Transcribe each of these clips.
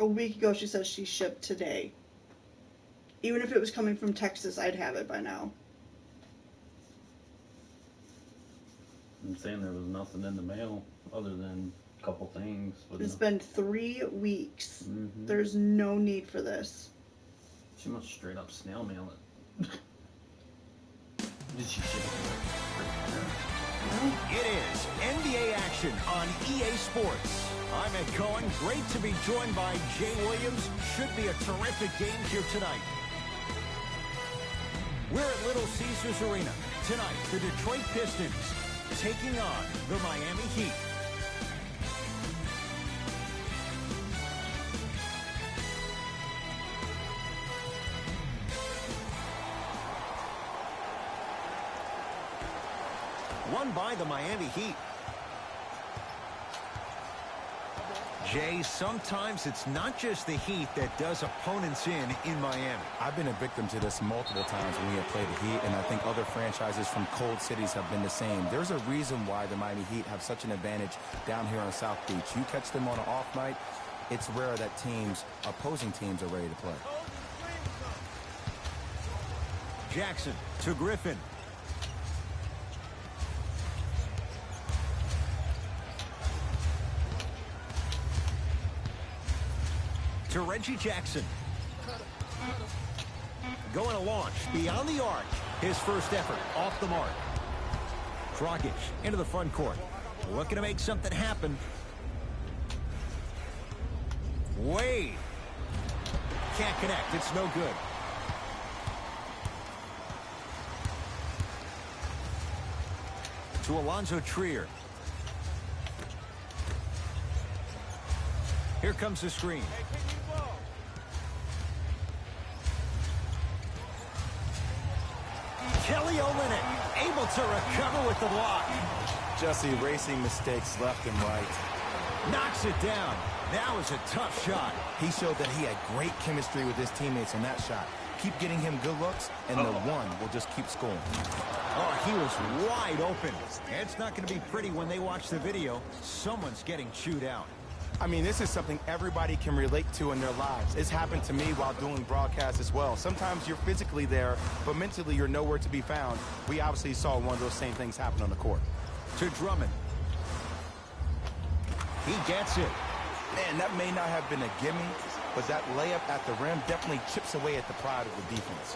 a week ago she said she shipped today. Even if it was coming from Texas, I'd have it by now. I'm saying there was nothing in the mail other than a couple things. But it's been 3 weeks. Mm-hmm. There's no need for this. She must straight up snail mail it. Did she ship it? It is NBA action on EA Sports. I'm Ed Cohen. Great to be joined by Jay Williams. Should be a terrific game here tonight. We're at Little Caesars Arena. Tonight, the Detroit Pistons taking on the Miami Heat. Won by the Miami Heat. Jay, sometimes it's not just the Heat that does opponents in Miami. I've been a victim to this multiple times when we have played the Heat, and I think other franchises from cold cities have been the same. There's a reason why the Miami Heat have such an advantage down here on South Beach. You catch them on an off night, it's rare that opposing teams are ready to play. Jackson to Griffin. To Reggie Jackson. Going to launch beyond the arc. His first effort off the mark. Dragic into the front court. Looking to make something happen. Wade. Can't connect. It's no good. To Alonzo Trier. Here comes the screen. Kelly Olynyk able to recover with the block. Just erasing mistakes left and right. Knocks it down. That was a tough shot. He showed that he had great chemistry with his teammates on that shot. Keep getting him good looks, and the one will just keep scoring. Oh, he was wide open. It's not going to be pretty when they watch the video. Someone's getting chewed out. I mean, this is something everybody can relate to in their lives. It's happened to me while doing broadcasts as well. Sometimes you're physically there, but mentally you're nowhere to be found. We obviously saw one of those same things happen on the court. To Drummond. He gets it. Man, that may not have been a gimme, but that layup at the rim definitely chips away at the pride of the defense.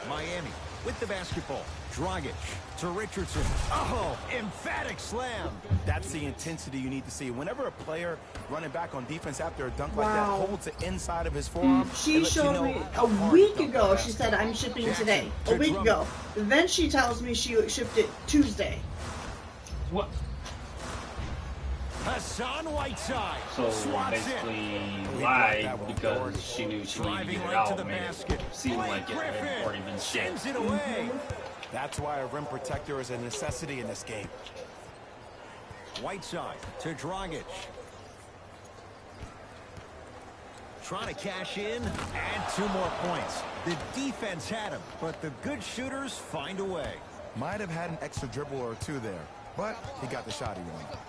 Miami with the basketball. Dragic to Richardson. Oh, emphatic slam. That's the intensity you need to see. Whenever a player running back on defense after a dunk like that holds the inside of his forearm. She showed me a week ago, she said, I'm shipping today. A week ago. Then she tells me she shipped it Tuesday. What? Hassan Whiteside. So swats basically in. lied because she knew she needed to Driving get it right to out. the Made basket. it seem like it had already been shipped. Sends it away. That's why a rim protector is a necessity in this game. Whiteside to Dragic. Trying to cash in, and 2 more points. The defense had him, but the good shooters find a way. Might have had an extra dribble or two there, but he got the shot he wanted.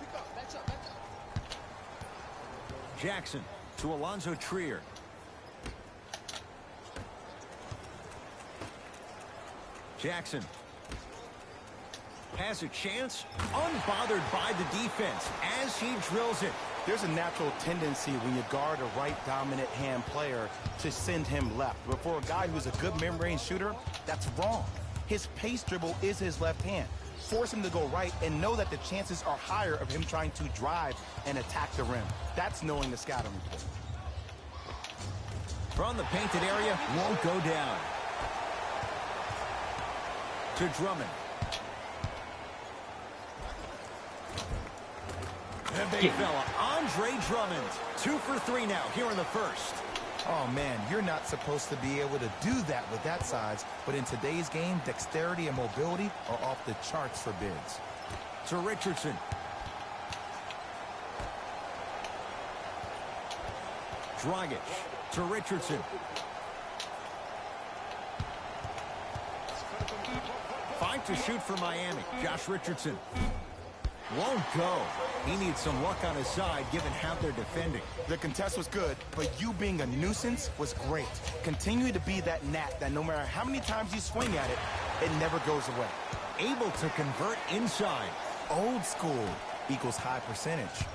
Jackson to Alonzo Trier. Jackson has a chance, unbothered by the defense as he drills it. There's a natural tendency when you guard a right dominant hand player to send him left. But for a guy who's a good mid-range shooter, that's wrong. His pace dribble is his left hand. Force him to go right and know that the chances are higher of him trying to drive and attack the rim. That's knowing the scouting report. From the painted area, won't go down. To Drummond. The big fella, Andre Drummond. 2 for 3 now here in the first. Oh, man, you're not supposed to be able to do that with that size, but in today's game, dexterity and mobility are off the charts for bigs. To Richardson. Dragic to Richardson. 5 to shoot for Miami. Josh Richardson. Won't go. He needs some luck on his side given how they're defending. The contest was good, but you being a nuisance was great. Continue to be that gnat that no matter how many times you swing at it, it never goes away. Able to convert inside. Old school equals high percentage.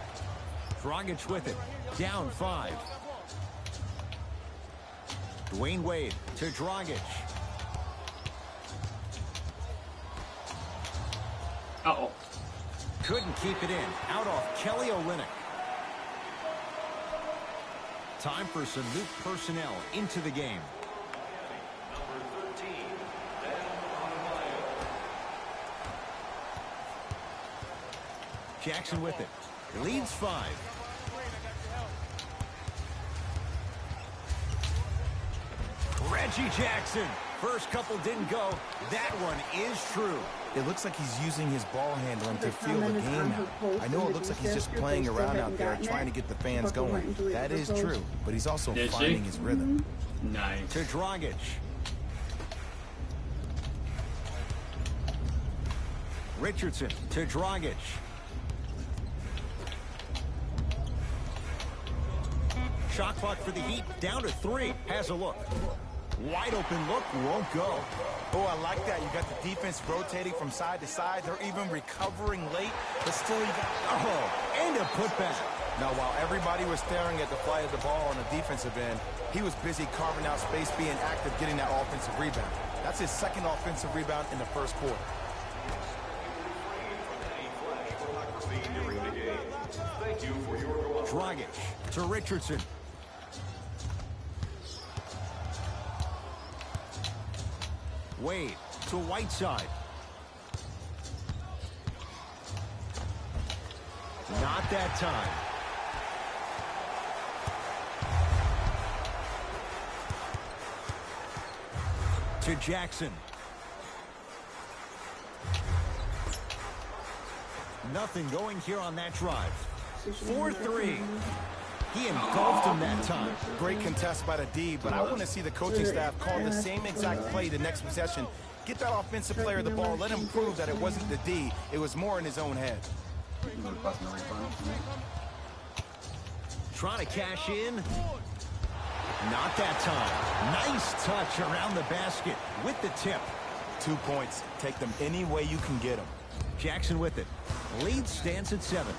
Dragic with it. Down 5. Dwayne Wade to Dragic. Uh-oh. Couldn't keep it in. Out off Kelly Olynyk. Time for some new personnel into the game. Jackson with it. Leads 5. Reggie Jackson. First couple didn't go. That one is true. It looks like he's using his ball handling to feel the game out. I know it looks like he's just playing around out there trying to get the fans going. That is true, but he's also finding his rhythm. Nice. To Dragic. Richardson to Dragic. Shot clock for the Heat down to 3. Has a look. Wide open look, won't go. Oh, I like that. You got the defense rotating from side to side. They're even recovering late, but still you got... Oh, and a putback. Now, while everybody was staring at the flight of the ball on the defensive end, he was busy carving out space, being active, getting that offensive rebound. That's his second offensive rebound in the first quarter. Dragic to Richardson. Wade to Whiteside. Not that time. To Jackson. Nothing going here on that drive. 4-3. He engulfed him that time. Great contest by the D, but I want to see the coaching staff call the same exact play the next possession. Get that offensive player the ball. Let him prove that it wasn't the D. It was more in his own head. Trying to cash in. Not that time. Nice touch around the basket with the tip. 2 points. Take them any way you can get them. Jackson with it. Lead stands at 7.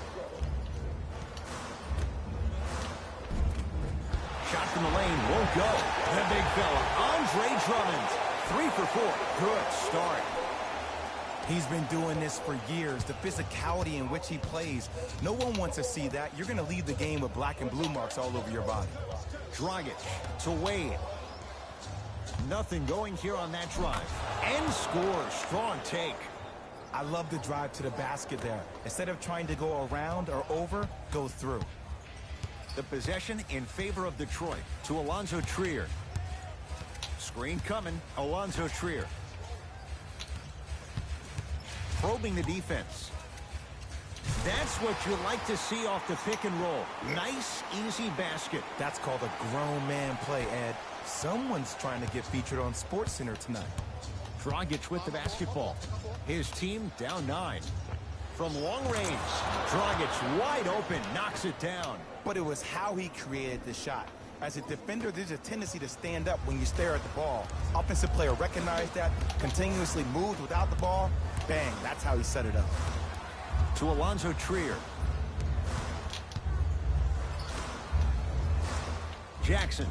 Shot from the lane won't go. The big fella, Andre Drummond. 3 for 4. Good start. He's been doing this for years. The physicality in which he plays. No one wants to see that. You're going to leave the game with black and blue marks all over your body. Dragic to Wade. Nothing going here on that drive. And scores. Strong take. I love the drive to the basket there. Instead of trying to go around or over, go through. The possession in favor of Detroit to Alonzo Trier. Screen coming. Alonzo Trier. Probing the defense. That's what you like to see off the pick and roll. Nice, easy basket. That's called a grown man play, Ed. Someone's trying to get featured on SportsCenter tonight. Dragic with the basketball. His team down 9. From long range, Dragic wide open, knocks it down. But it was how he created the shot. As a defender, there's a tendency to stand up when you stare at the ball. Offensive player recognized that, continuously moved without the ball. Bang, that's how he set it up. To Alonzo Trier. Jackson.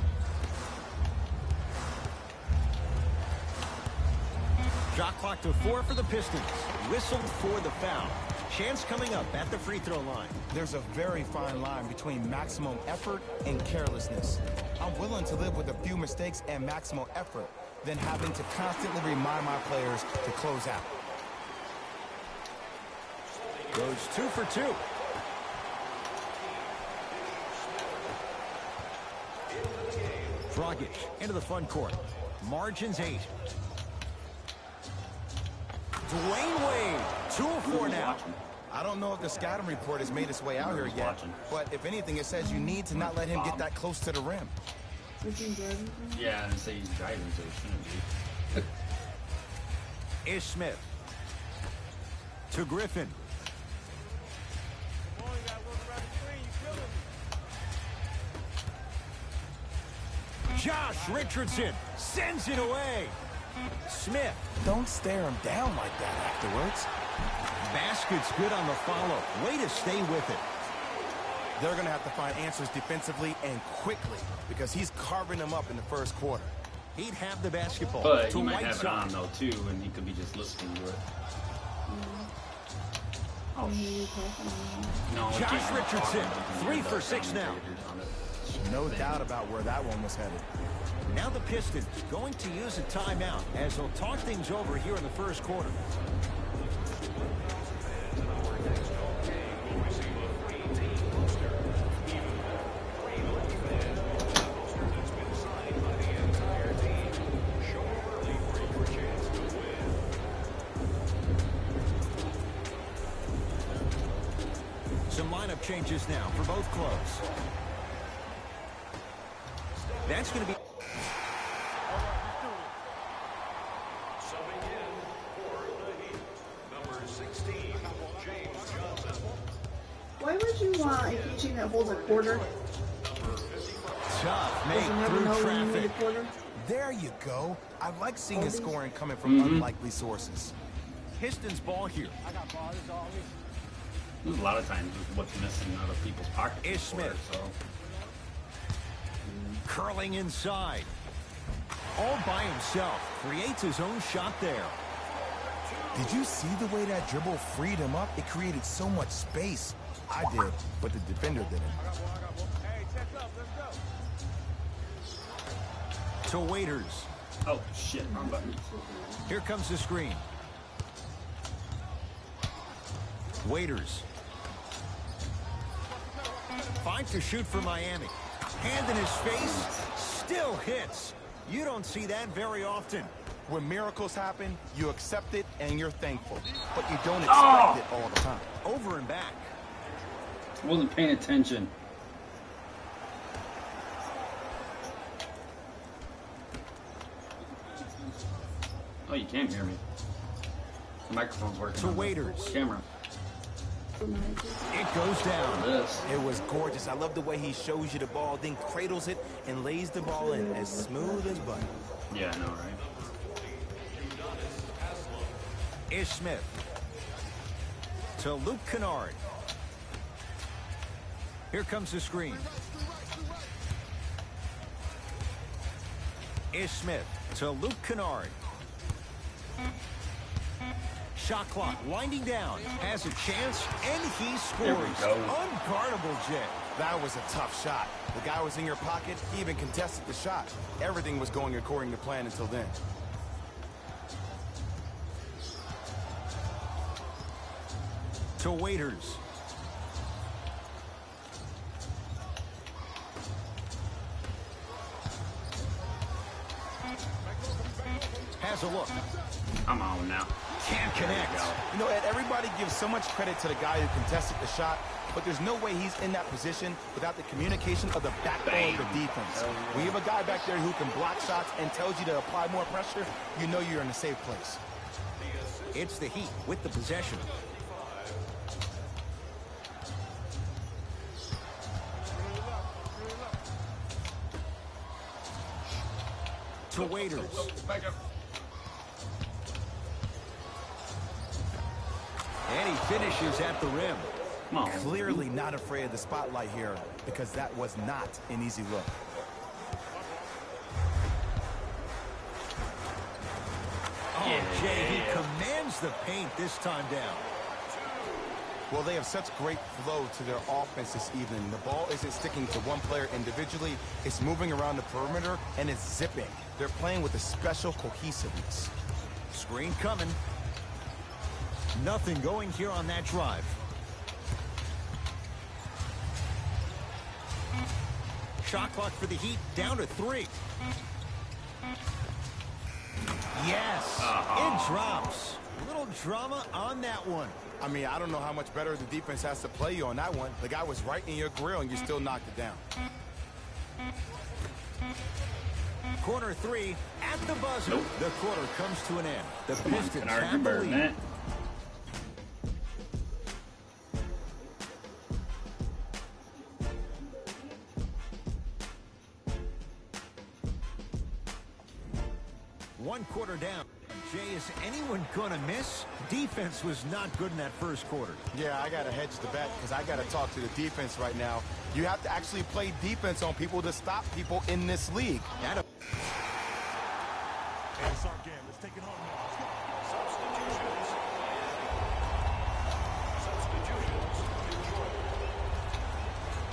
Shot clock to 4 for the Pistons. Whistled for the foul. Chance coming up at the free throw line. There's a very fine line between maximum effort and carelessness. I'm willing to live with a few mistakes and maximum effort than having to constantly remind my players to close out. Goes 2 for 2. Dragic into the front court. Margins 8. Dwayne Wade, 2 of 4 now. I don't know if the scouting report has made its way out here yet, but if anything, it says you need to not let him get that close to the rim. Yeah, and say he's driving, so he shouldn't be. Ish Smith. To Griffin. Josh Richardson sends it away. Smith. Don't stare him down like that afterwards. Basket's good on the follow. Way to stay with it. They're going to have to find answers defensively and quickly because he's carving them up in the first quarter. He'd have the basketball. But to he might right have it side. on, though, too, and he could be just listening to it. Oh, no. he Josh can't have Richardson, it on. 3 for 6 now. No doubt about where that one was headed. Now the Pistons going to use a timeout as they'll talk things over here in the first quarter. Some lineup changes now for both clubs. That's going to be... Why would you want a keychain that holds a quarter? Tough, Does it made never through know when you need a traffic. quarter? There you go. I like seeing his scoring coming from unlikely sources. Pistons ball here. There's a lot of times what's missing out of people's pockets. Is before, Smith. So. Curling inside. All by himself. Creates his own shot there. Did you see the way that dribble freed him up? It created so much space. I did, but the defender didn't. To Waiters. Oh, shit. Wrong button. Here comes the screen. Waiters. 5 to shoot for Miami. Hand in his face. Still hits. You don't see that very often. When miracles happen, you accept it and you're thankful. But you don't expect it all the time. Over and back. I wasn't paying attention. Oh, you can't hear me. The microphone's working. To on the Waiters. Camera. It goes down. This. It was gorgeous. I love the way he shows you the ball, then cradles it and lays the ball in as smooth as butter. Yeah, I know, right? Is Smith. To Luke Kennard. Here comes the screen. Is Smith to Luke Kennard. Shot clock winding down. Has a chance, and he There we scores. go. Unguardable, Jay. That was a tough shot. The guy was in your pocket. He even contested the shot. Everything was going according to plan until then. To Waiters. Has a look. I'm on now. Can't connect. You know, Ed, everybody gives so much credit to the guy who contested the shot, but there's no way he's in that position without the communication of the backbone of the defense. When you have a guy back there who can block shots and tells you to apply more pressure, you know you're in a safe place. It's the Heat with the possession. To Waiters. Back up. And he finishes at the rim. Come on. Clearly not afraid of the spotlight here because that was not an easy look. Oh, Jay, he commands the paint this time down. Well, they have such great flow to their offense this evening. The ball isn't sticking to one player individually. It's moving around the perimeter, and it's zipping. They're playing with a special cohesiveness. Screen coming. Nothing going here on that drive. Shot clock for the Heat down to 3. Yes, it drops. A little drama on that one. I mean, I don't know how much better the defense has to play you on that one. The guy was right in your grill, and you still knocked it down. Corner 3 at the buzzer. Nope. The quarter comes to an end. The Come on, Pistons Kennard, have the you're lead. Burnett. 1 quarter down. Jay, is anyone gonna miss? Defense was not good in that first quarter. Yeah, I gotta hedge the bet because I gotta talk to the defense right now. You have to actually play defense on people to stop people in this league. That a It's our game. Let's take it home now. Let's go.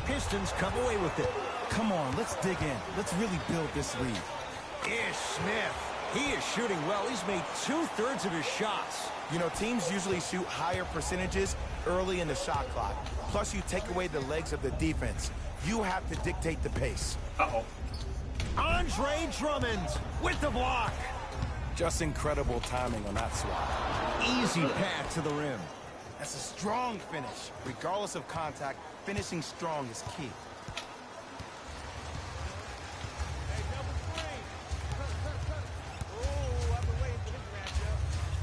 Pistons come away with it. Come on, let's dig in. Let's really build this lead. Ish Smith. He is shooting well. He's made 2/3 of his shots. You know, teams usually shoot higher percentages early in the shot clock. Plus, you take away the legs of the defense. You have to dictate the pace. Uh-oh. Andre Drummond with the block. Just incredible timing on that swat. Easy path to the rim. That's a strong finish. Regardless of contact, finishing strong is key.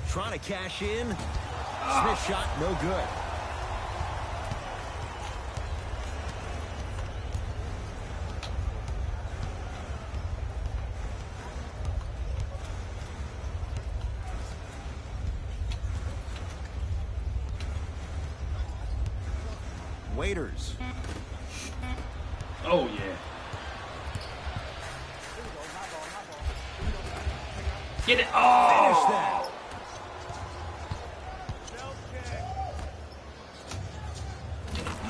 Trying to cash in. Smith shot, no good. Waiters. Oh, yeah. Get it. Finish Oh! that.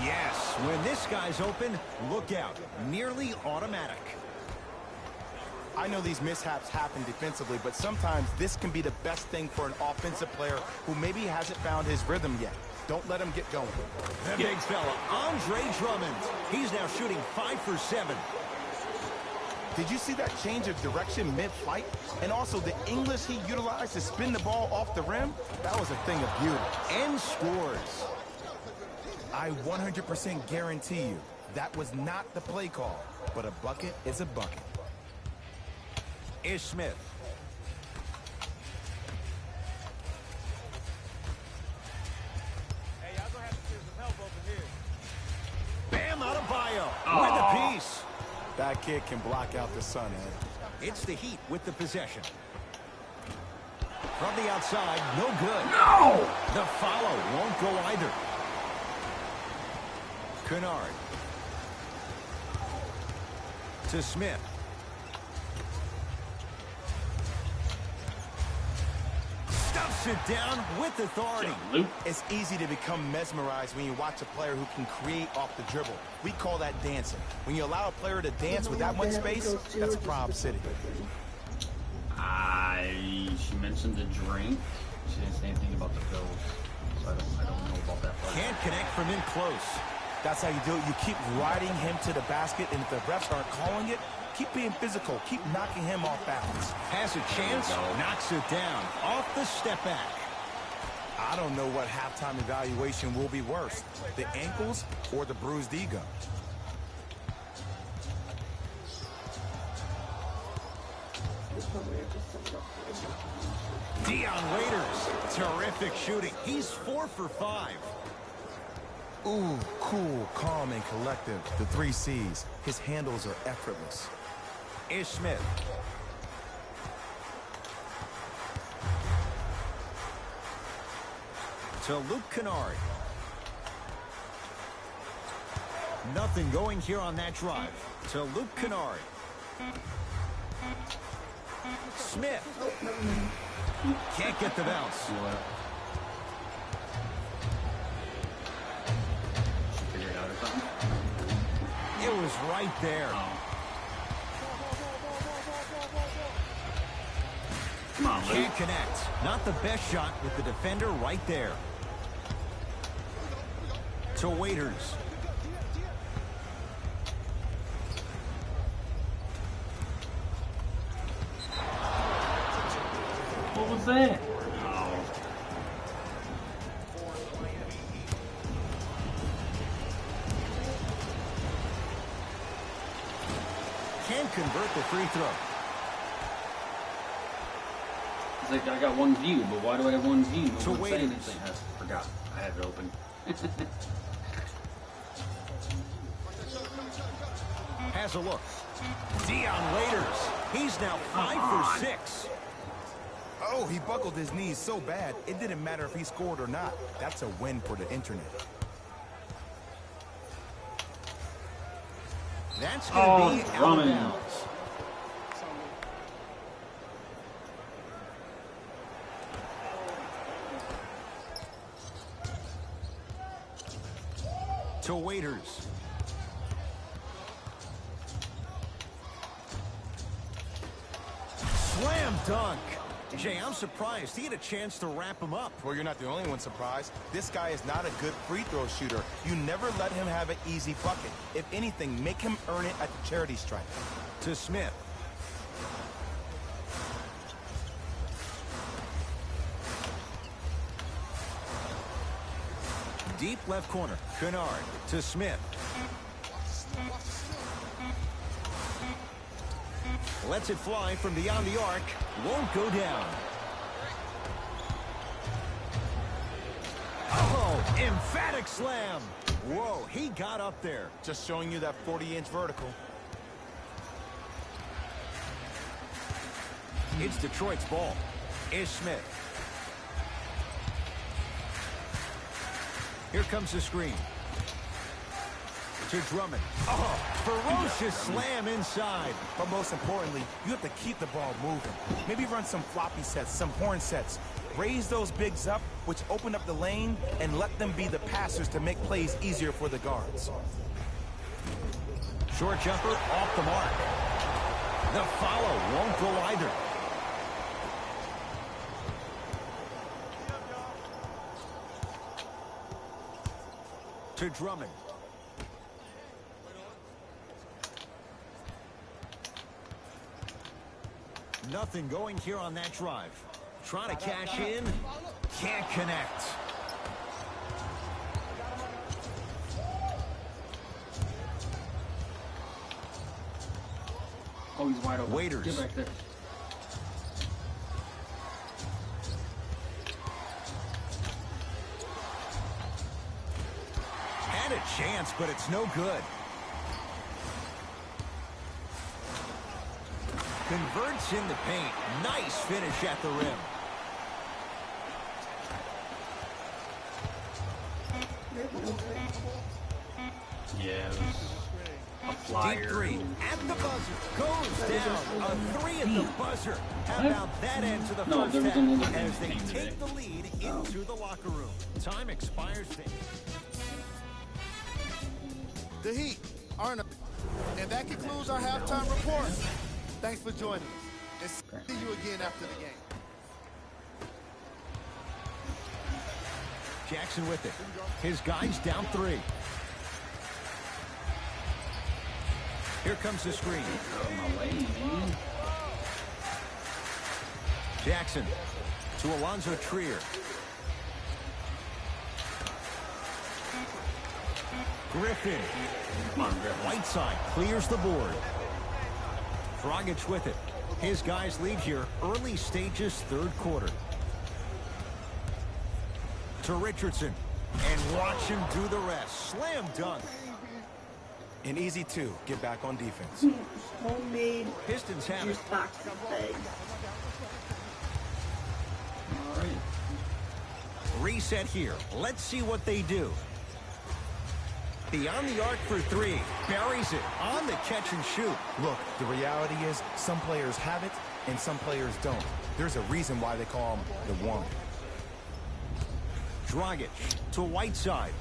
Yes, when this guy's open, look out. Nearly automatic. I know these mishaps happen defensively, but sometimes this can be the best thing for an offensive player who maybe hasn't found his rhythm yet. Don't let him get going. The big fella, Andre Drummond. He's now shooting 5 for 7. Did you see that change of direction mid-flight? And also the English he utilized to spin the ball off the rim? That was a thing of beauty. And scores. I 100% guarantee you that was not the play call, but a bucket is a bucket. Ish Smith. Hey, y'all gonna have to get some help over here. Bam Adebayo Oh. with a piece. That kid can block out the sun, Ed. It's the Heat with the possession. From the outside, no good. No! The follow won't go either. Kennard. To Smith. Stuffs it down with authority. Luke. It's easy to become mesmerized when you watch a player who can create off the dribble. We call that dancing. When you allow a player to dance with that much space, that's Prob City. She mentioned the drink. She didn't say anything about the pills. So I don't know about that part. Can't connect from in close. That's how you do it. You keep riding him to the basket, and if the refs aren't calling it, keep being physical. Keep knocking him off balance. Has a chance, knocks it down. Off the step back. I don't know what halftime evaluation will be worse, the ankles or the bruised ego. Dion Waiters, terrific shooting. He's 4 for 5. Ooh, cool, calm, and collective. The 3 C's. His handles are effortless. Ish Smith. To Luke Kennard. Nothing going here on that drive. To Luke Kennard. Smith. Can't get the bounce. See what? She figured it out or something? It was right there. Oh. Come on, Luke. Can't connect. Not the best shot with the defender right there. To Waiters. What was that? Oh. Can't convert the free throw. It's like I got one view, but why do I have one view? No To one's saying Waiters. anything. I forgot. I have it open. Has a look. Dion Waiters. He's now 5 for 6. Oh, he buckled his knees so bad, it didn't matter if he scored or not. That's a win for the internet. That's going to be out of Drummond. bounds. To Waiters. Slam dunk. Jay, I'm surprised he had a chance to wrap him up. Well, you're not the only one surprised. This guy is not a good free throw shooter. You never let him have an easy bucket. If anything, make him earn it at the charity stripe. To Smith. Deep left corner. Kennard to Smith. Lets it fly from beyond the arc. Won't go down. Oh, emphatic slam. Whoa, he got up there. Just showing you that 40-inch vertical. It's Detroit's ball. Ish Smith. Here comes the screen. To Drummond. Oh, ferocious slam inside. But most importantly, you have to keep the ball moving. Maybe run some floppy sets, some horn sets. Raise those bigs up, which open up the lane, and let them be the passers to make plays easier for the guards. Short jumper off the mark. The follow won't go either. To Drummond. Nothing going here on that drive. Trying to cash in. Can't connect. Oh, he's wide open. Waiters. Get back there. Had a chance, but it's no good. Converts in the paint. Nice finish at the rim. Yeah, it was a flyer. Deep three at the buzzer. Goes down. A three at the buzzer. How about that end to the No, first there was half another as they game take today. the lead into the locker room. Time expires. The Heat are in a... And that concludes our halftime report. Thanks for joining us. And see you again after the game. Jackson with it. His guys down three. Here comes the screen. Out of my way, man. Jackson to Alonzo Trier. Griffin. Come on, Griffin. Whiteside clears the board. Dragic with it. His guys lead here early stages, third quarter. To Richardson. And watch him do the rest. Slam dunk. An easy two. Get back on defense. Homemade Pistons have juice it. box thing. All right. Reset here. Let's see what they do. Beyond the arc for three. Buries it on the catch and shoot. Look, the reality is some players have it and some players don't. There's a reason why they call him the one. Dragic to Whiteside.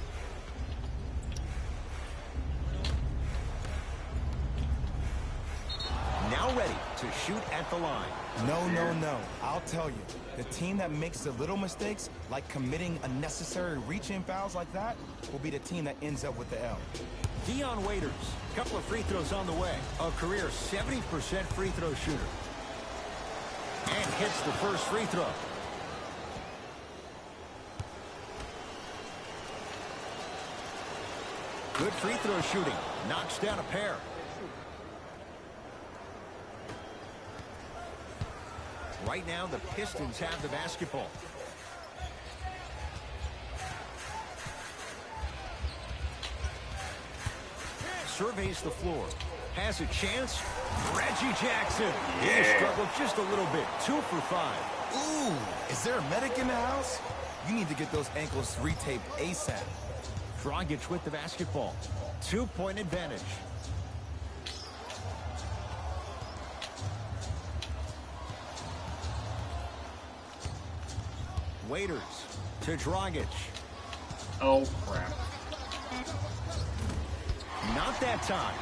Now ready to shoot at the line. No, no, no. I'll tell you. The team that makes the little mistakes, like committing unnecessary reach-in fouls like that, will be the team that ends up with the L. Dion Waiters. Couple of free throws on the way. A career 70% free throw shooter. And hits the first free throw. Good free throw shooting. Knocks down a pair. Right now, the Pistons have the basketball. Surveys the floor. Has a chance. Reggie Jackson. He struggled just a little bit. 2 for 5. Ooh, is there a medic in the house? You need to get those ankles retaped ASAP. Dragic with the basketball. 2-point advantage. Waiters to Dragic. Oh, crap. Not that time.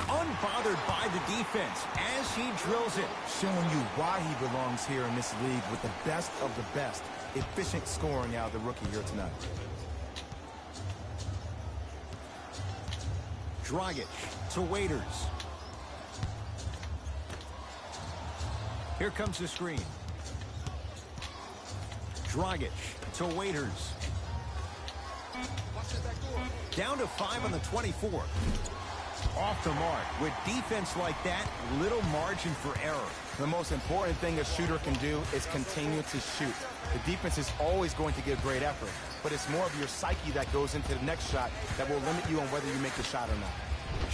Unbothered by the defense as he drills it. Showing you why he belongs here in this league with the best of the best. Efficient scoring out of the rookie here tonight. Dragic to Waiters. Here comes the screen. Dragic to Waiters. Down to 5 on the 24. Off the mark. With defense like that, little margin for error. The most important thing a shooter can do is continue to shoot. The defense is always going to give great effort, but it's more of your psyche that goes into the next shot that will limit you on whether you make the shot or not.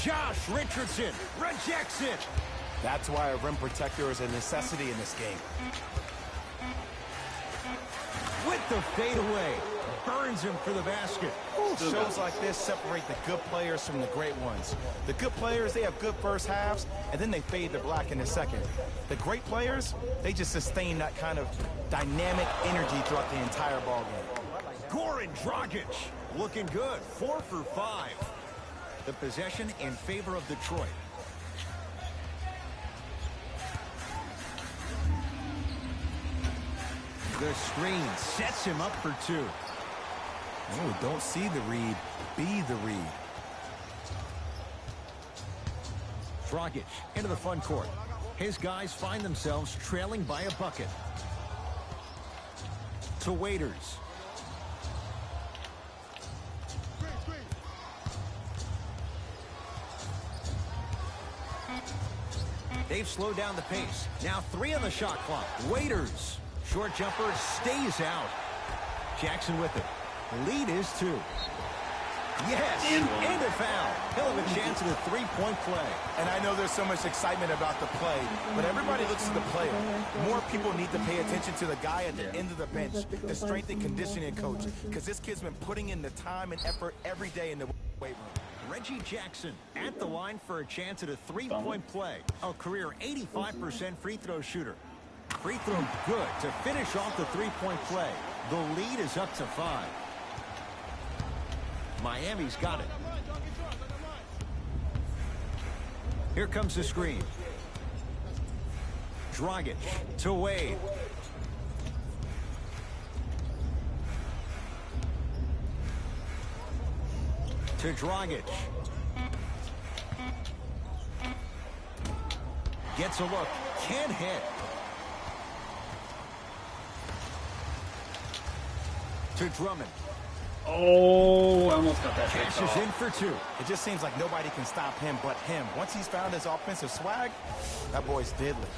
Josh Richardson rejects it. That's why a rim protector is a necessity in this game. With the fadeaway. Burns him for the basket. Shows like this separate the good players from the great ones. The good players, they have good first halves, and then they fade to black in the second. The great players, they just sustain that kind of dynamic energy throughout the entire ballgame. Goran Dragic looking good. 4 for 5. The possession in favor of Detroit. The screen sets him up for 2. Oh, don't see the read, be the read. Dragic into the front court. His guys find themselves trailing by a bucket. To Waiters. They've slowed down the pace. Now 3 on the shot clock. Waiters. Short jumper stays out. Jackson with it. Lead is 2. Yes, and a foul. He'll have a chance at a 3-point play. And I know there's so much excitement about the play, but everybody looks at the player. More people need to pay attention to the guy at the end of the bench, the strength and conditioning coach, because this kid's been putting in the time and effort every day in the weight room. Reggie Jackson at the line for a chance at a 3-point play. A career 85% free throw shooter. Free throw good to finish off the 3-point play. The lead is up to 5. Miami's got it. Here comes the screen. Dragic to Wade. To Dragic. Gets a look. Can't hit. To Drummond. Oh, I almost got that. Cashes in for 2. It just seems like nobody can stop him but him. Once he's found his offensive swag, that boy's deadly.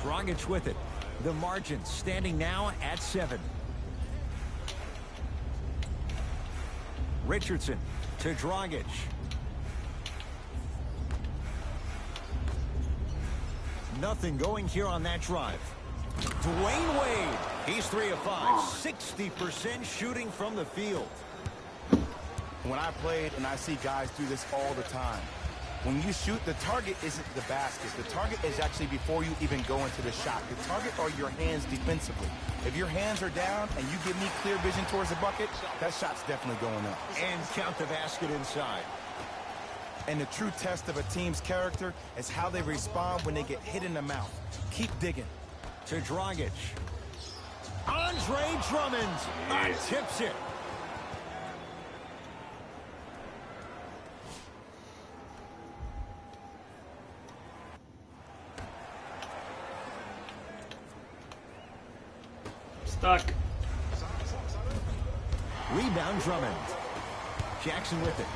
Dragic with it. The margin standing now at 7. Richardson to Dragic. Nothing going here on that drive. Dwayne Wade. He's 3 of 5. 60% shooting from the field. When I played, and I see guys do this all the time, when you shoot, the target isn't the basket. The target is actually before you even go into the shot. The target are your hands defensively. If your hands are down and you give me clear vision towards the bucket, that shot's definitely going up. And count the basket inside. And the true test of a team's character is how they respond when they get hit in the mouth. Keep digging. To Dragic. Andre Drummond tips it. Stuck. Rebound Drummond. Jackson with it.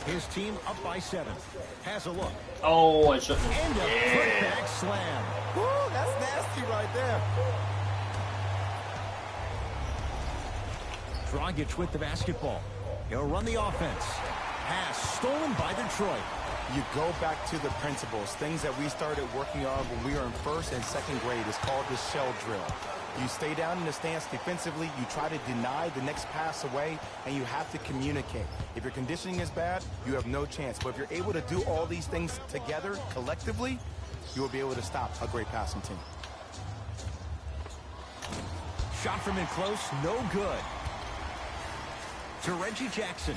His team up by 7. Has a look. Oh, I shouldn't. And a putback slam. Woo, that's nasty right there. Dragic with the basketball. He'll run the offense. pass stolen by Detroit. You go back to the principles, things that we started working on when we were in first and second grade. It's called the shell drill. You stay down in the stance defensively, you try to deny the next pass away, and you have to communicate. If your conditioning is bad, you have no chance. But if you're able to do all these things together, collectively, you will be able to stop a great passing team. Shot from in close, no good. To Reggie Jackson.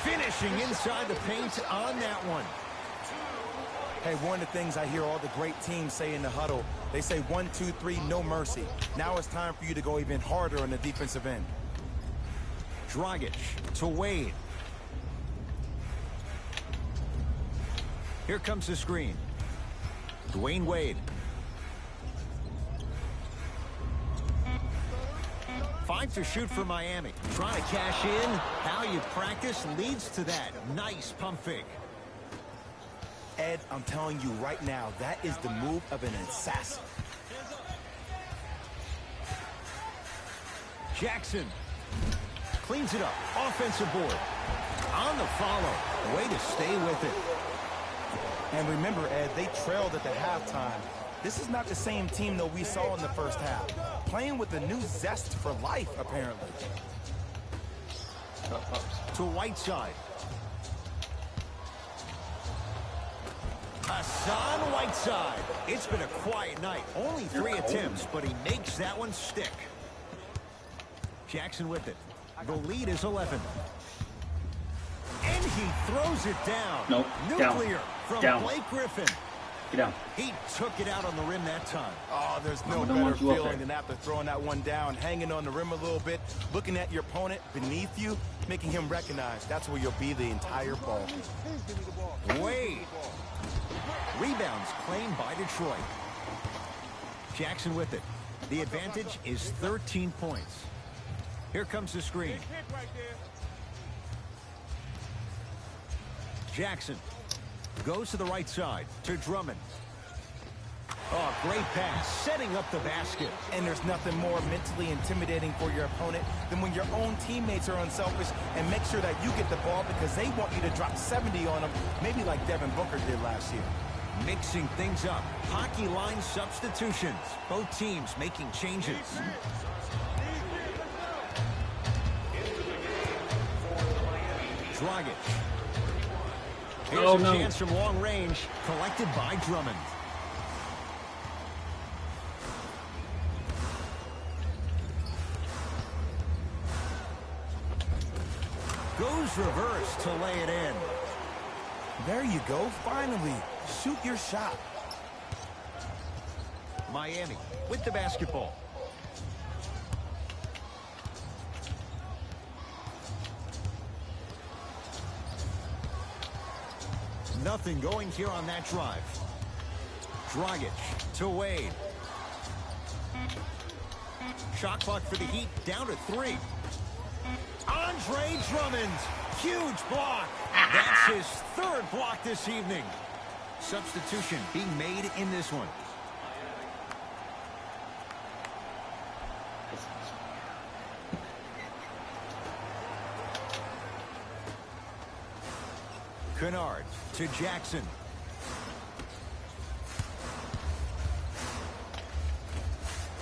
Finishing inside the paint on that one. Hey, one of the things I hear all the great teams say in the huddle, they say 1, 2, 3, no mercy. Now it's time for you to go even harder on the defensive end. Dragic to Wade. Here comes the screen. Dwayne Wade. 5 to shoot for Miami. Trying to cash in. How you practice leads to that. Nice pump fake. Ed, I'm telling you right now, that is the move of an assassin. Jackson cleans it up. Offensive board. On the follow. Way to stay with it. And remember, Ed, they trailed at the halftime. This is not the same team that we saw in the first half. Playing with a new zest for life, apparently. To Whiteside. Hassan Whiteside. It's been a quiet night. Only 3 attempts, but he makes that one stick. Jackson with it. The lead is 11. And he throws it down. Nope. Nuclear from Down. Blake Griffin. Get down. He took it out on the rim that time. Oh, there's no I don't better want you up feeling there. than after throwing that one down, hanging on the rim a little bit, looking at your opponent beneath you, making him recognize that's where you'll be the entire ball. Wade. Rebounds claimed by Detroit. Jackson with it. The advantage is 13 points. Here comes the screen. Jackson goes to the right side to Drummond. Oh, great pass, setting up the basket. And there's nothing more mentally intimidating for your opponent than when your own teammates are unselfish and make sure that you get the ball because they want you to drop 70 on them, maybe like Devin Booker did last year. Mixing things up. Hockey line substitutions. Both teams making changes. Dragic. Here's a chance from long range, collected by Drummond. Goes reverse to lay it in. There you go, finally. Shoot your shot. Miami with the basketball. Nothing going here on that drive. Dragic to Wade. Shot clock for the Heat down to 3. Andre Drummond. Huge block. That's his 3rd block this evening. Substitution being made in this one. Kennard to Jackson.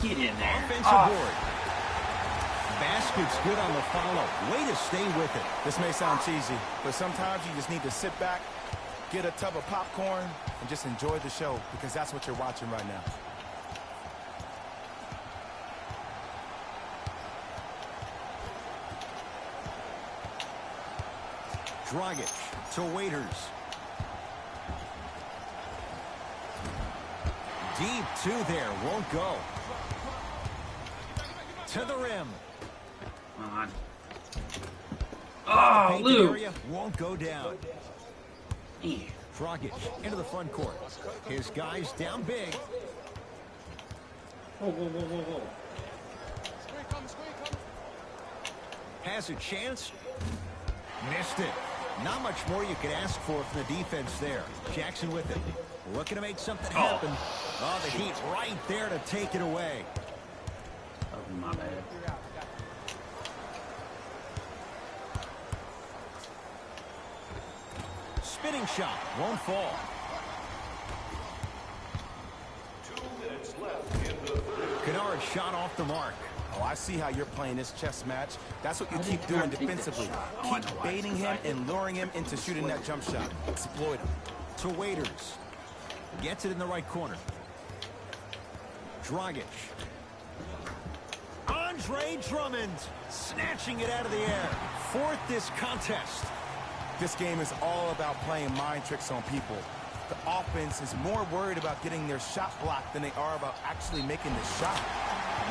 Get in there. Offensive board. Basket's good on the follow. Way to stay with it. This may sound cheesy, but sometimes you just need to sit back, get a tub of popcorn, and just enjoy the show because that's what you're watching right now. Dragic to Waiters. Deep 2 there, won't go. To the rim. Come on. Oh, Paint Lou. area won't go down. Yeah. Dragic into the front court. His guys down big. Whoa, whoa, whoa, whoa, whoa. Has a chance. Missed it. Not much more you could ask for from the defense there. Jackson with it. Looking to make something happen. Oh, the Heat right there to take it away. Oh, my bad. spinning shot won't fall. 2 minutes left in the third. Kennard shot off the mark. Oh, I see how you're playing this chess match. That's what you keep doing defensively. Keep baiting him and luring him into shooting that jump shot. Exploit him. To Waiters. Gets it in the right corner. Dragic. Andre Drummond snatching it out of the air. Fourth this contest. This game is all about playing mind tricks on people. The offense is more worried about getting their shot blocked than they are about actually making the shot.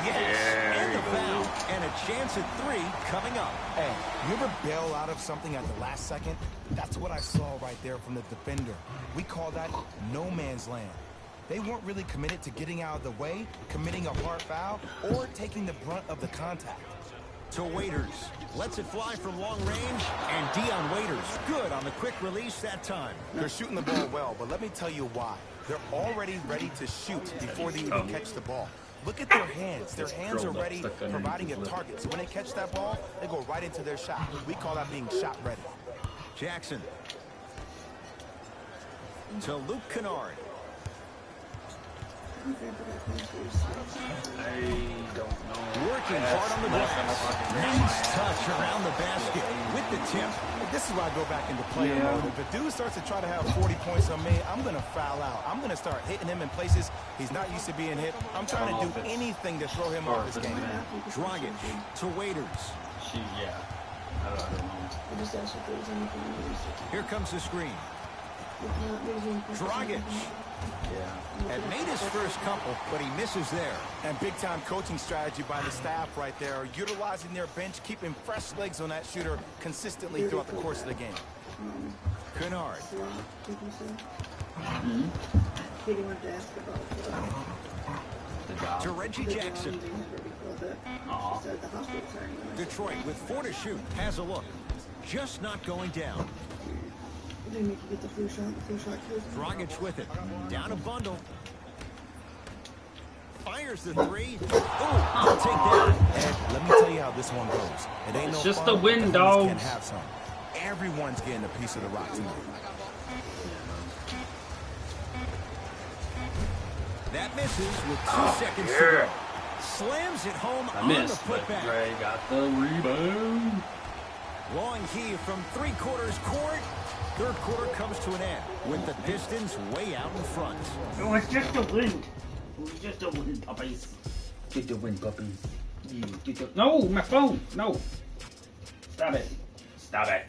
Yes, and the foul, and a chance at 3 coming up. Hey, you ever bail out of something at the last second? That's what I saw right there from the defender. We call that no man's land. They weren't really committed to getting out of the way, committing a hard foul, or taking the brunt of the contact. To Waiters. Lets it fly from long range, and Dion Waiters good on the quick release that time. They're shooting the ball well, but let me tell you why. They're already ready to shoot before they even catch the ball. Look at their hands. Their hands are ready, providing a target. So when they catch that ball, they go right into their shot. We call that being shot ready. Jackson. To Luke Kennard. I don't know. Working hard on the glass. Nice touch around the basket with the tip. This is why I go back into player mode. If a dude starts to try to have 40 points on me, I'm going to foul out. I'm going to start hitting him in places he's not used to being hit. I'm trying to do anything to throw him off this game. Dragic to Waiters. I don't know. Here comes the screen. Dragic. Had made his first couple, but he misses there. And big-time coaching strategy by the staff right there, utilizing their bench, keeping fresh legs on that shooter consistently throughout the course of the game. Kennard. To Reggie Jackson. Detroit with 4 to shoot. Has a look. Just not going down. Dragic with it. Down a bundle. Fires the 3. Ooh, I'll take that. Ed, let me tell you how this one goes. It ain't It's no just fun the win, if dogs. Can't have some. Everyone's getting a piece of the rock tonight. That misses with 2 seconds to go. Slams it home I on missed, the but putback. Dre got the rebound. Long key from 3/4 court. Third quarter comes to an end with the Pistons way out in front. It was just a win. It was just a win, puppies. Get the win, puppies. No, my phone. No. Stop it. Stop it.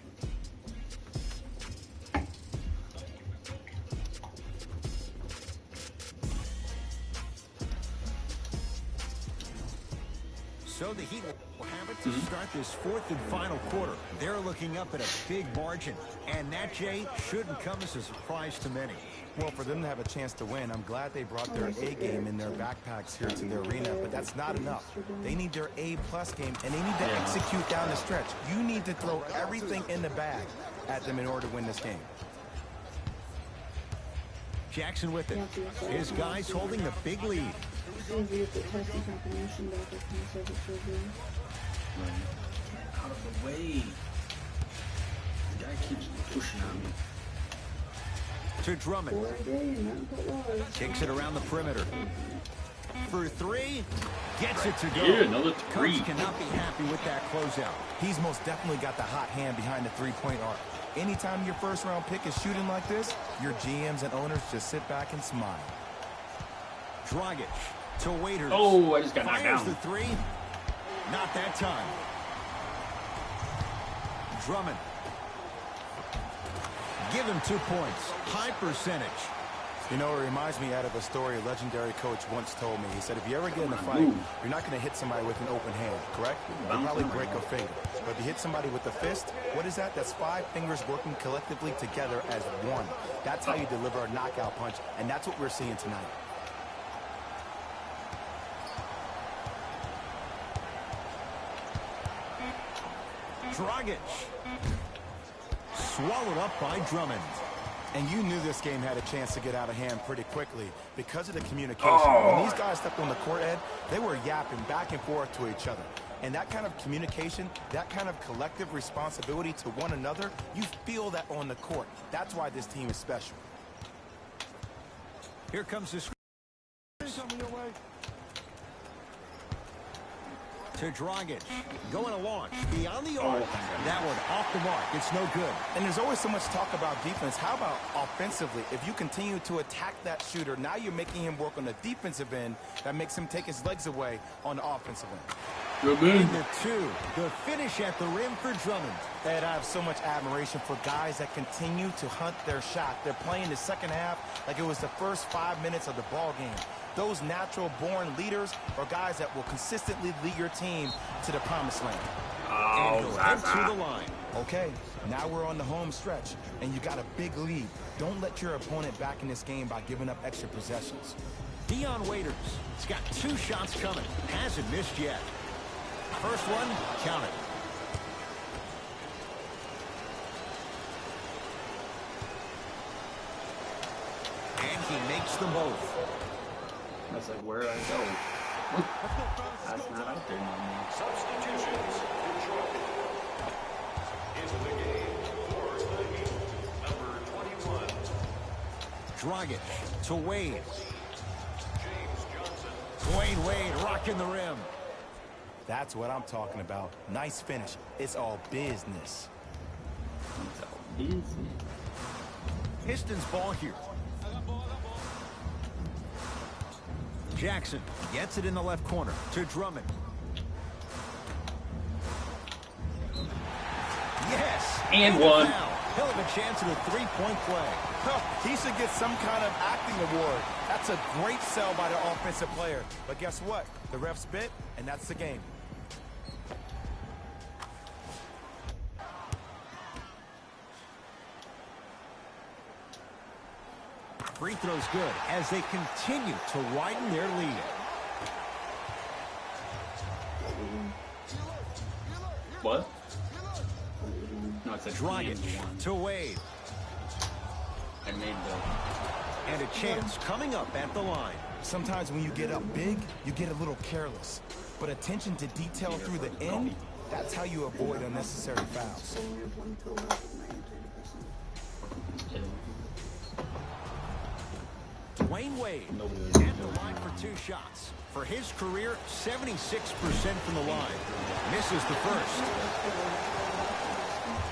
So the Heat will have it to start this 4th and final quarter. They're looking up at a big margin, and that, Jay, shouldn't come as a surprise to many. Well, for them to have a chance to win, I'm glad they brought their A game in their backpacks here to the arena, but that's not enough. They need their A-plus game, and they need to execute down the stretch. You need to throw everything in the bag at them in order to win this game. Jackson with it. His guys holding the big lead. Out of the way. The guy keeps pushing on me. To Drummond. Takes it around the perimeter. For 3. Gets it to go. Yeah, another 3. Coach cannot be happy with that closeout. He's most definitely got the hot hand behind the three-point arc. Anytime your first-round pick is shooting like this, your GMs and owners just sit back and smile. Dragic to Waiters. Oh, I just got knocked Fires down. the 3. Not that time. Drummond. Give him 2 points. High percentage. You know, it reminds me out of a story a legendary coach once told me. He said, if you ever get in a fight, you're not going to hit somebody with an open hand, correct? You'll probably break a finger. But if you hit somebody with a fist, what is that? That's 5 fingers working collectively together as one. That's how you deliver a knockout punch, and that's what we're seeing tonight. Dragic. Swallowed up by Drummond. And you knew this game had a chance to get out of hand pretty quickly because of the communication. When these guys stepped on the court, Ed, they were yapping back and forth to each other. And that kind of communication, that kind of collective responsibility to one another, you feel that on the court. That's why this team is special. Here comes this. To Dragic, going along, beyond the arc. That one off the mark. It's no good. And there's always so much talk about defense. How about offensively? If you continue to attack that shooter, now you're making him work on the defensive end. That makes him take his legs away on the offensive end. And the two, the finish at the rim for Drummond. And I have so much admiration for guys that continue to hunt their shot. They're playing the second half like it was the first 5 minutes of the ball game. Those natural-born leaders are guys that will consistently lead your team to the promised land. And go head to the line. Okay, now we're on the home stretch, and you got a big lead. Don't let your opponent back in this game by giving up extra possessions. Dion Waiters. He's got 2 shots coming. Hasn't missed yet. First one, count it. And he makes them both. That's like where I go. That's not out there anymore. Substitutions. Detroit. Into the game for the Heat. Number 21. Dragic to Wade. James Johnson. Dwayne Wade rocking the rim. That's what I'm talking about. Nice finish. It's all business. It's all business. Pistons ball here. Jackson gets it in the left corner to Drummond. Yes! And one. He'll have a chance at a three-point play. He should get some kind of acting award. That's a great sell by the offensive player. But guess what? The refs bit, and that's the game. Free throw's good as they continue to widen their lead. What? No, it's a Dragic one. to Wade. I made the... And a chance coming up at the line. Sometimes when you get up big, you get a little careless. But attention to detail through the end, that's how you avoid unnecessary fouls. Dwayne Wade at the line for 2 shots. For his career, 76% from the line. Misses the first.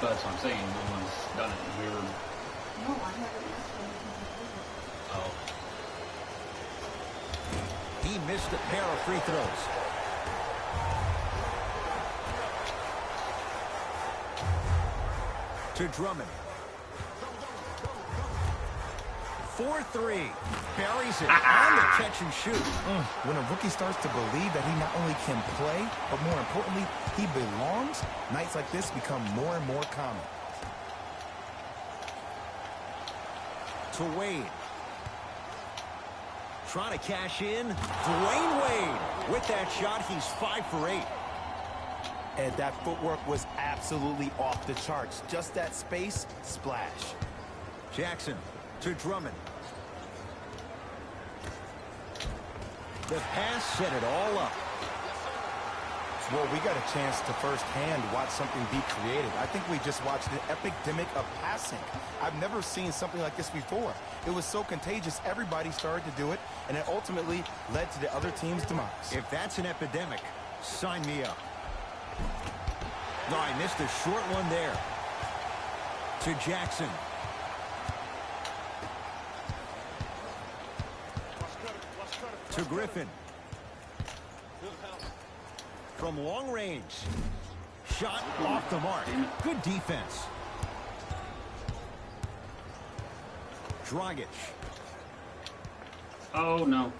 That's what I'm saying. No one's done it. We were... No, I haven't missed one. Oh. He missed a pair of free throws. To Drummond. 4-3. Buries it on the catch and shoot. When a rookie starts to believe that he not only can play, but more importantly, he belongs, nights like this become more and more common. To Wade. Trying to cash in. Dwayne Wade. With that shot, he's 5 for 8. And that footwork was absolutely off the charts. Just that space, splash. Jackson to Drummond. The pass set it all up. Well, we got a chance to firsthand watch something be created. I think we just watched an epidemic of passing. I've never seen something like this before. It was so contagious, everybody started to do it, and it ultimately led to the other team's demise. If that's an epidemic, sign me up. No, I missed a short one there. To Jackson. To Griffin. From long range. Shot off the mark. Good defense. Dragic. Oh, no.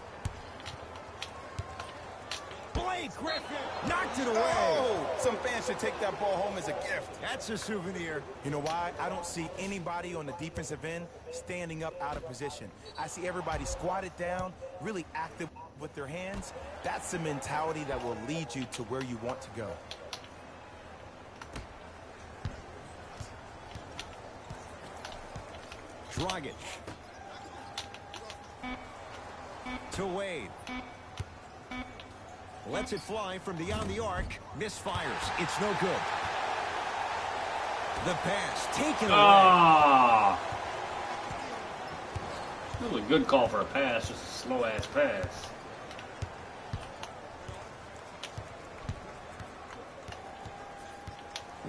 Blake Griffin knocked it away. Oh, some fans should take that ball home as a gift. That's a souvenir. You know why? I don't see anybody on the defensive end standing up out of position. I see everybody squatted down, really active with their hands. That's the mentality that will lead you to where you want to go. Dragic. To Wade. Lets it fly from beyond the arc. Misfires. It's no good. The pass taken away. Ah! That was a good call for a pass, just a slow-ass pass.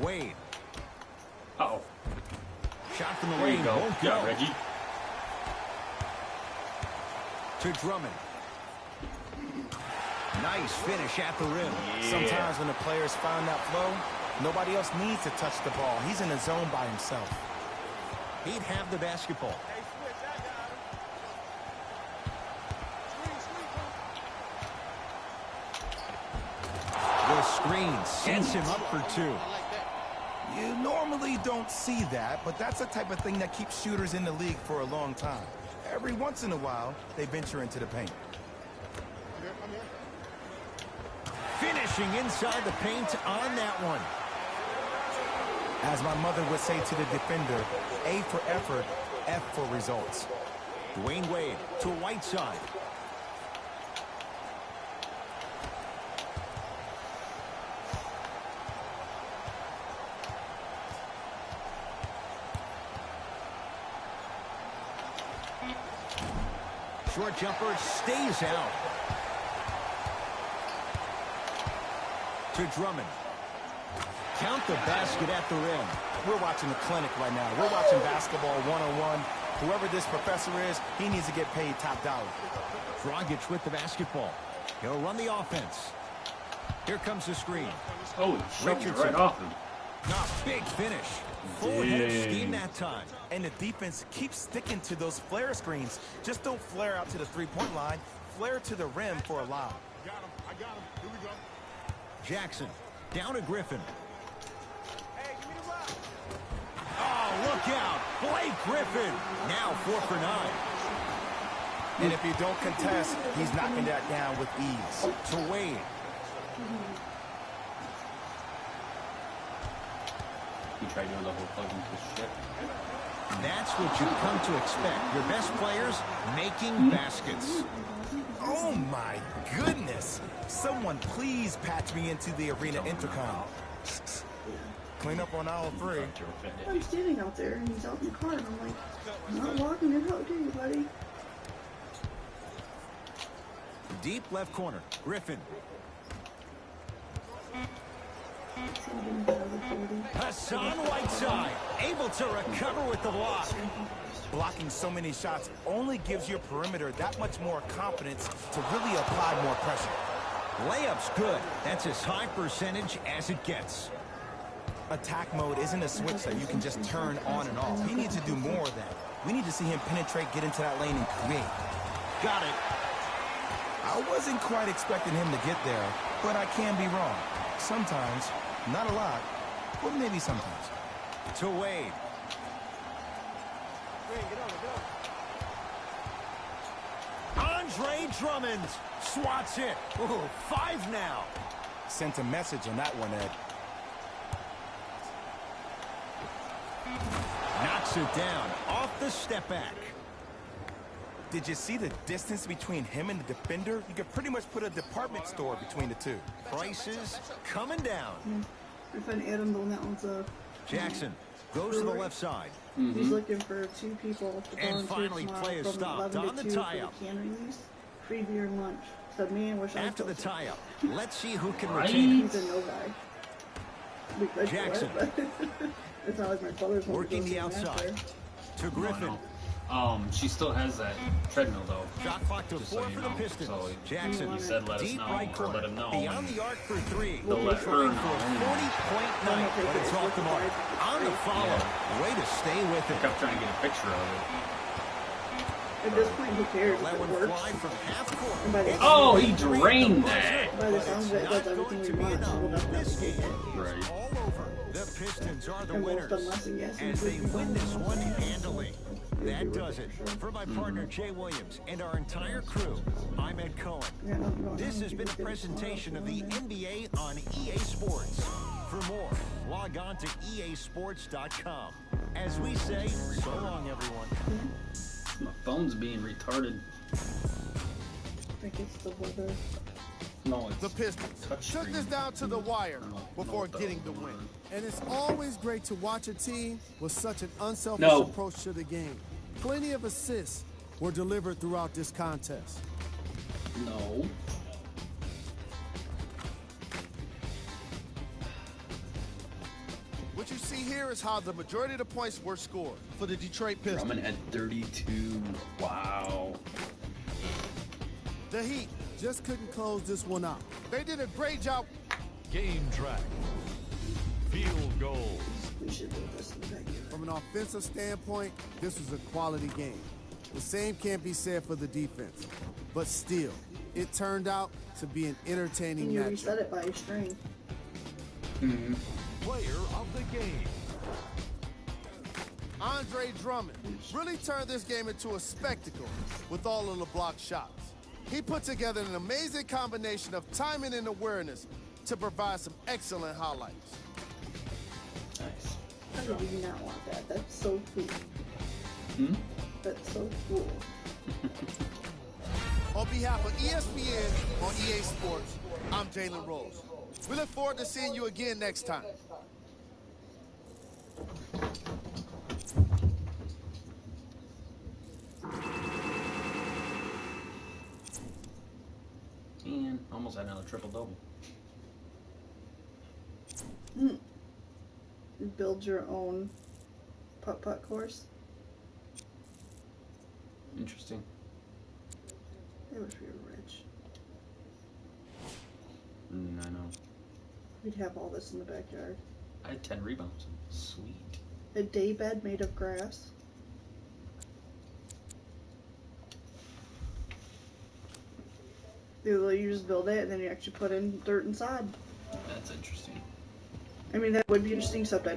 Wade. Uh-oh. Shot from the There you lane. go. Won't Yeah, go. Reggie. To Drummond. Nice finish at the rim. Yeah. Sometimes when the players find that flow, nobody else needs to touch the ball. He's in the zone by himself. He'd have the basketball. The screen sets him up for two. You normally don't see that, but that's the type of thing that keeps shooters in the league for a long time. Every once in a while, they venture into the paint. Finishing inside the paint on that one. As my mother would say to the defender, A for effort, F for results. Dwayne Wade to Whiteside. Short jumper stays out. To Drummond. Count the basket at the rim. We're watching a clinic right now. We're watching basketball one-on-one. Whoever this professor is, he needs to get paid top dollar. Dragic with the basketball. He'll run the offense. Here comes the screen. Oh, shot Richardson. right off him. Big finish. Full head of steam that time. And the defense keeps sticking to those flare screens. Just don't flare out to the three-point line. Flare to the rim for a lob. I got him. Here we go. Jackson down to Griffin. Oh, look out. Blake Griffin. Now 4 for 9. And if you don't contest, he's knocking that down with ease. To Wade. He tried doing the whole plugging to shit. That's what you've come to expect. Your best players making baskets. Oh my goodness! Someone please patch me into the arena intercom. Clean up on aisle 3. I'm standing out there and he's out in the car and I'm like, I'm not walking it out to you, buddy. Deep left corner. Griffin. Hassan Whiteside able to recover with the block. Blocking so many shots only gives your perimeter that much more confidence to really apply more pressure. Layup's good. That's as high percentage as it gets. Attack mode isn't a switch that you can just turn on and off. He needs to do more of that. We need to see him penetrate, get into that lane, and create. Got it. I wasn't quite expecting him to get there, but I can be wrong. Sometimes, not a lot, but maybe sometimes. To Wade. Andre Drummond swats it. Ooh, 5 now. Sent a message on that one, Ed. Knocks it down off the step back. Did you see the distance between him and the defender? You could pretty much put a department store between the two. Prices coming down. I find Adam the one that wants a. Jackson goes to the left side. He's looking for 2 people to And volunteer finally tomorrow play is from stopped 11 on to the 2 tie-up. for the can release. Free beer and lunch. So man, wish I was After the closer. tie-up, let's see who can Right. retain He's it. a no guy. We could Jackson. for it, but it's not like my brothers want Working to the go see him outside. after. To Griffin. She still has that treadmill though. Shot clock to Just 4 so you for the know. Pistons. So Jackson. he said let us Deep know, right or corner. let him know. Beyond the arc for 3. They'll let her Trying for a know. 40-point night, but it's off the mark. On the follow. Way to stay with I it. kept trying to get a picture of it. At this point, who cares That if one it works? fly from half court. And by the, Oh, he drained that. by the sounds of it, Not that's going everything to we be want. So we'll enough. definitely This take game it. Right. is all over. The Pistons are the And we'll winners spend less than gas and as they food win this on one us. handily. That does it. For my partner Jay Williams and our entire crew, I'm Ed Cohen. Yeah, nothing going This on. has been a People get presentation of the tomorrow. NBA on EA Sports. For more, log on to easports.com. As we say, so long, everyone. My phone's being retarded. I think it's the weather. No, it's The Pistons took touchscreen. this down to the wire before getting the win. And it's always great to watch a team with such an unselfish approach to the game. Plenty of assists were delivered throughout this contest. No. What you see here is how the majority of the points were scored for the Detroit Pistons. Drummond had 32. Wow. The Heat just couldn't close this one out. They did a great job. Game track. Field goals. We should do this in the backyard. From an offensive standpoint, this was a quality game. The same can't be said for the defense. But still, it turned out to be an entertaining And you matchup. reset it by a string. Player of the game. Andre Drummond really turned this game into a spectacle with all of the blocked shots. He put together an amazing combination of timing and awareness to provide some excellent highlights. Nice. I do not want that. That's so cool. That's so cool. On behalf of ESPN on EA Sports, I'm Jalen Rose. We look forward to seeing you again next time. And almost had another triple-double. Build your own putt-putt course. Interesting. I wish we were rich. I know. We'd have all this in the backyard. I had 10 rebounds. Sweet. A daybed made of grass. You just build it and then you actually put in dirt inside. That's interesting. I mean, that would be interesting, except I